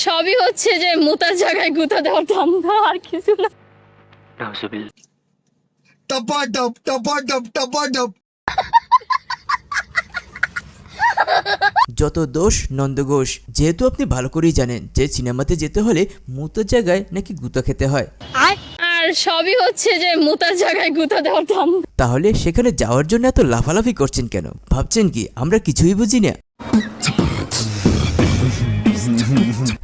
সবই হচ্ছে যে মুতার জায়গায় গুতা দেওয়ার ধান্দা, আর কিছু না। टपाटप टपाटप टपाटप। যত দোষ নন্দঘোষ, যেহেতু আপনি ভালো করেই জানেন যে সিনেমাতে যেতে হলে মুতার জায়গায় নাকি গুতা খেতে হয়, আর সবই হচ্ছে যে মুতার জায়গায় গুতা দেওয়ার ধান্দা। তাহলে সেখানে যাওয়ার জন্য এত লাফালাফি করছেন কেন? ভাবছেন কি আমরা কিছুই বুঝি না?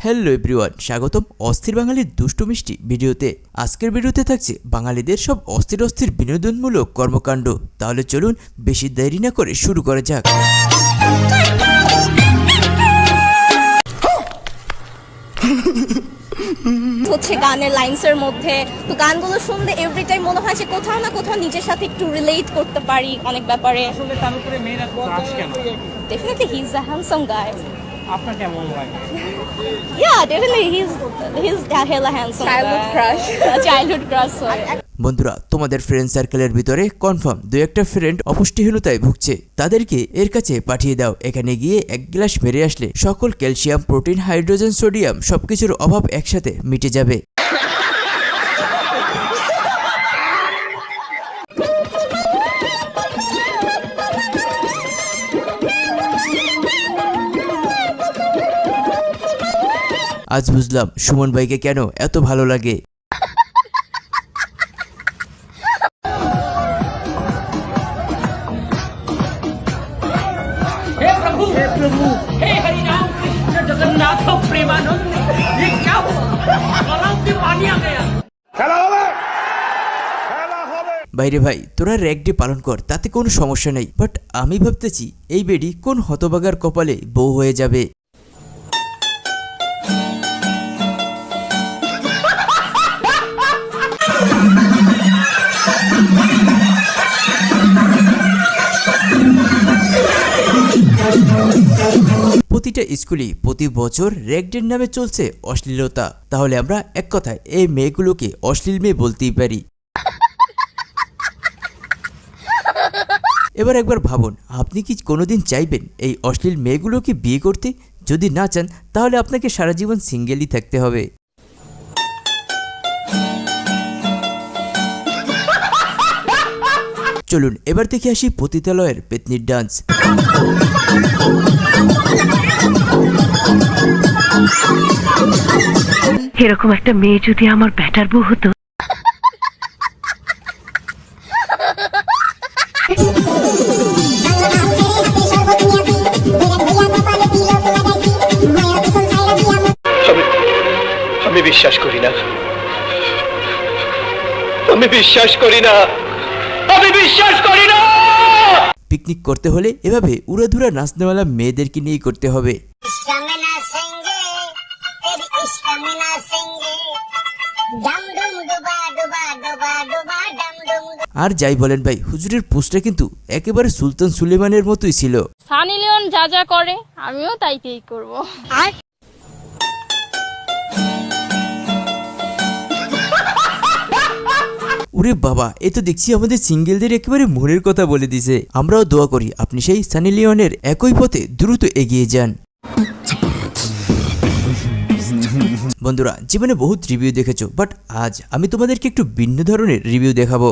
হ্যালো এভরিওয়ান, স্বাগতম অস্থির বাঙালির দুষ্টু মিষ্টি ভিডিওতে। আজকের ভিডিওতে থাকছে বাঙালিদের সব অস্থির অস্থির বিনোদনমূলক কর্মকাণ্ড। তাহলে চলুন বেশি দেরি না করে শুরু করা যাক। হচ্ছে গানের লাইনসের মধ্যে, তো গানগুলো শুনলে এভরি টাইম মনে হয় যে কোথাও না কোথাও নিজের সাথে একটু রিলেট করতে পারি অনেক ব্যাপারে। আসলে তার উপরে মেয়েরা ক্রাশ কেন? Definitely he is a handsome গাই। আপনার কেমন লাগে? Yeah, definitely he's hella handsome. Childhood crush. Childhood crush. বন্ধুরা, তোমাদের ফ্রেন্ড সার্কেলের ভিতরে কনফার্ম দু একটা ফ্রেন্ড অপুষ্টিহীনতায় ভুগছে। তাদেরকে এর কাছে পাঠিয়ে দাও। এখানে গিয়ে এক গ্লাস মেরে আসলে সকল ক্যালসিয়াম, প্রোটিন, হাইড্রোজেন, সোডিয়াম সবকিছুর অভাব একসাথে মিটে যাবে। আজ বুঝলাম সুমন ভাইকে কেন এত ভালো লাগে। हे प्रभु हे हरि राम कृष्ण जगन्नाथ प्रेमानंद, ये क्या हुआ? गलाव में पानी आ गया। বাইরে ভাই, তোরা র্যাক ডে পালন কর, তাতে কোনো সমস্যা নেই। বাট আমি ভাবতেছি এই বেডি কোন হতবাগার কপালে বউ হয়ে যাবে। প্রতিটা স্কুলে প্রতি বছর র্যাক ডের নামে চলছে অশ্লীলতা। তাহলে আমরা এক কথায় এই মেয়েগুলোকে অশ্লীল মেয়ে বলতেই পারি। এবার একবার ভাবুন, আপনি কি কোনোদিন চাইবেন এই অশ্লীল মেয়েগুলোকে বিয়ে করতে? যদি না চান তাহলে আপনাকে সারা জীবন সিঙ্গেলই থাকতে হবে। চলুন এবার দেখে আসি পতিতালয়ের পেতনির ডান্স। এরকম একটা মেয়ে যদি আমার ব্যাটার বউ হতো। আমি বিশ্বাস করি না, আমি বিশ্বাস করি না, আমি বিশ্বাস করি না। পিকনিক করতে হলে এভাবে উড়াধুরা নাচনেওয়ালা মেয়েদেরকে নিয়েই করতে হবে। আর যাই বলেন ভাই, হুজুরের পোস্টটা কিন্তু একেবারে সুলতান সুলেমানের মতোই ছিল। সানি লিওন যা যা করে আমিও তাই করব। ওরে বাবা, এ তো দেখছি আমাদের সিঙ্গেলদের একেবারে মনের কথা বলে দিছে। আমরাও দোয়া করি আপনি সেই সানি লিওনের একই পথে দ্রুত এগিয়ে যান। বন্ধুরা, জীবনে বহুত রিভিউ দেখেছো, বাট আজ আমি তোমাদেরকে একটু ভিন্ন ধরনের রিভিউ দেখাবো।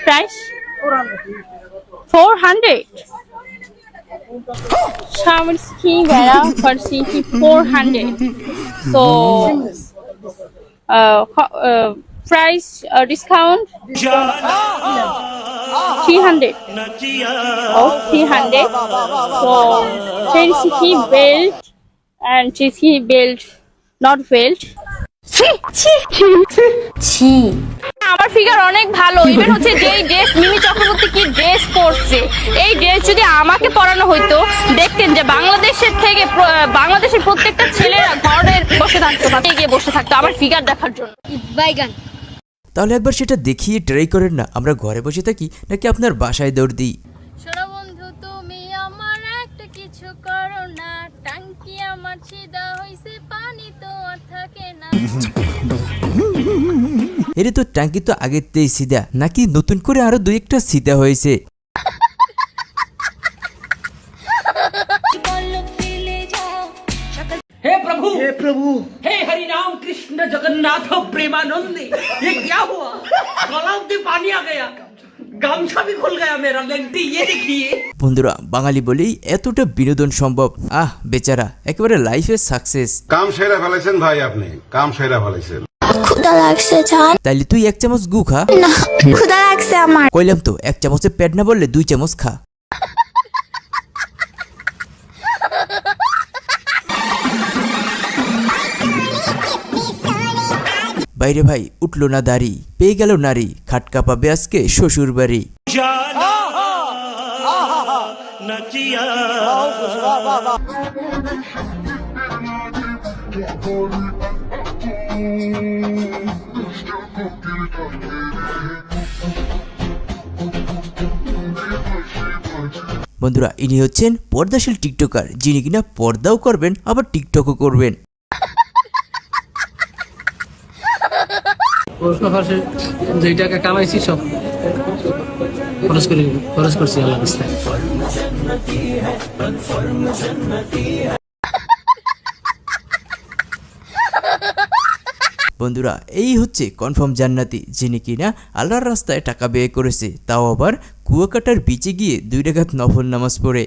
Price 400 Shaman skiing around for CT 400. So price discount 300. Oh, 300. So CT belt and CT belt not belt. আমার ফিগার অনেক ভালো। ইভেন হচ্ছে যেই ড্রেস মিমি চক্রবর্তী কি ড্রেস পরছে, এই ড্রেস যদি আমাকে পরানো হইতো, দেখতেন যে বাংলাদেশের প্রত্যেকটা ছেলেরা ঘরে বসে থাকতো না, এগিয়ে বসে থাকতো আমার ফিগার দেখার জন্য। তাহলে একবার সেটা দেখিয়ে ট্রাই করেন না। আমরা ঘরে বসে থাকি নাকি আপনার বাসায় দৌড় দিই? শোনো বন্ধু, তুমি আমার একটা কিছু করো না, টাঙ্কি আমার ছিদা হইছে, পানি তো আর থাকে না। এর তো ট্যাঙ্কি তো আগেতেই সিধা, নাকি নতুন করে আরো দুই একটা সিধা হয়েছে? हे प्रभु हे हरि राम कृष्ण जगन्नाथ प्रेमानंद ये क्या हुआ गला में पानी आ गया गामछा भी खुल गया मेरा लेंटी ये देखिए বন্ধুরা বাঙালি বলেই এতটা বিনোদন সম্ভব। বেচারা একেবারে লাইফে সাকসেস। কাম সেরা ফেলেছেন ভাই, আপনি কাম সেরা ফেলেছেন। ক্ষুধা লাগছে জান তাইলে তুই 1 চামচ গু খা। না ক্ষুধা লাগছে আমার কইলাম তো 1 চামচে পেট না বললে 2 চামচ খা। বাইরে ভাই উঠলো না দাড়ি, পেয়ে গেল নারী, খাটকা পাবে আজকে শ্বশুর বাড়ি। বন্ধুরা ইনি হচ্ছেন পর্দাশীল টিকটকার, যিনি কিনা পর্দাও করবেন আবার টিকটকও করবেন। যেই টাকা কামাইছি সব খরচ করছি আল্লাহ রাস্তায়। বন্ধুরা এই হচ্ছে কনফার্ম জান্নাতি, যিনি কিনা আল্লাহর রাস্তায় টাকা ব্যয় করেছে, তাও আবার কুয়াকাটার বিচে গিয়ে 2 রাকাত নফল নামাজ পড়ে।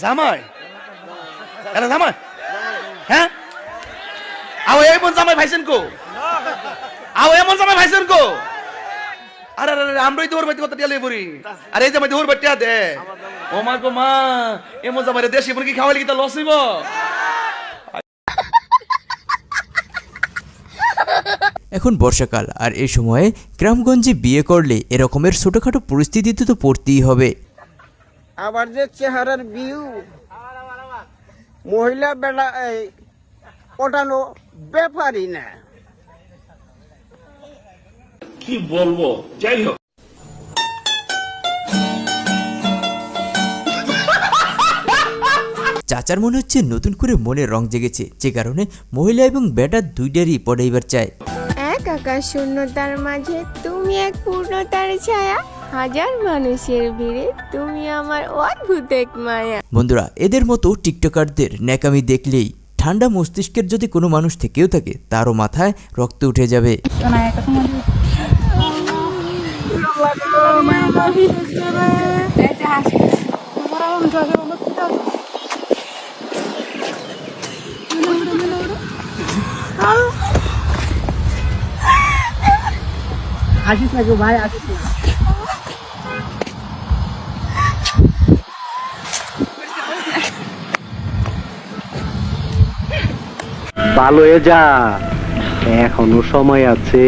জামাই এটা জামাই, হ্যাঁ আও এমন জামাই ভাইছেন কো, আও এমন জামাই ভাইছেন কো। আরে আরে আমরাই তো ওর বাড়িতে কত টিয়া পড়ি, আরে এই জামাই তো ওর বাড়িতে দে। ও মা গো মা, এমন জামাই দেশে কি খাওয়াইলে কি তা লস হইব? এখন বর্ষাকাল, আর এই সময়ে গ্রামগঞ্জে বিয়ে করলে এরকমের ছোটখাটো পরিস্থিতিতে তো পড়তেই হবে। আবার যে চেহারার বিউ, মহিলা বেলা ওঠানো ব্যাপারই না। কি বলবো, যাই হোক। চাচার মনে হচ্ছে নতুন করে মনে রং জেগেছে, যে কারণে মহিলা এবং বেটা দুইটারই পড়াইবার চায়। এক আকাশ শূন্যতার মাঝে তুমি এক পূর্ণতার ছায়া, হাজার মানুষের ভিড়ে তুমি আমার অদ্ভুত এক মায়া। বন্ধুরা এদের মতো টিকটকারদের ন্যাকামি দেখলেই ঠান্ডা মস্তিষ্কের যদি কোনো মানুষ থেকেও থাকে, তারও মাথায় রক্ত উঠে যাবে। আসিস না গো ভাই, আসিস না। ভালো হয়ে যা, এখনো সময় আছে।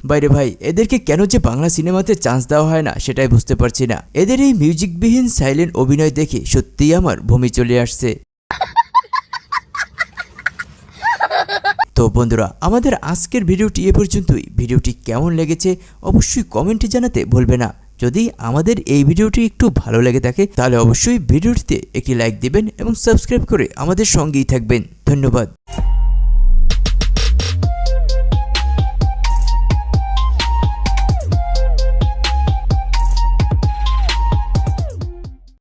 বাইরে ভাই এদেরকে কেন যে বাংলা সিনেমাতে চান্স দেওয়া হয় না সেটাই বুঝতে পারছি না। এদের এই মিউজিকবিহীন সাইলেন্ট অভিনয় দেখে সত্যিই আমার বমি চলে আসছে। তো বন্ধুরা আমাদের আজকের ভিডিওটি এ পর্যন্তই। ভিডিওটি কেমন লেগেছে অবশ্যই কমেন্টে জানাতে ভুলবে না। যদি আমাদের এই ভিডিওটি একটু ভালো লেগে থাকে তাহলে অবশ্যই ভিডিওটিতে একটি লাইক দিবেন এবং সাবস্ক্রাইব করে আমাদের সঙ্গেই থাকবেন। ধন্যবাদ।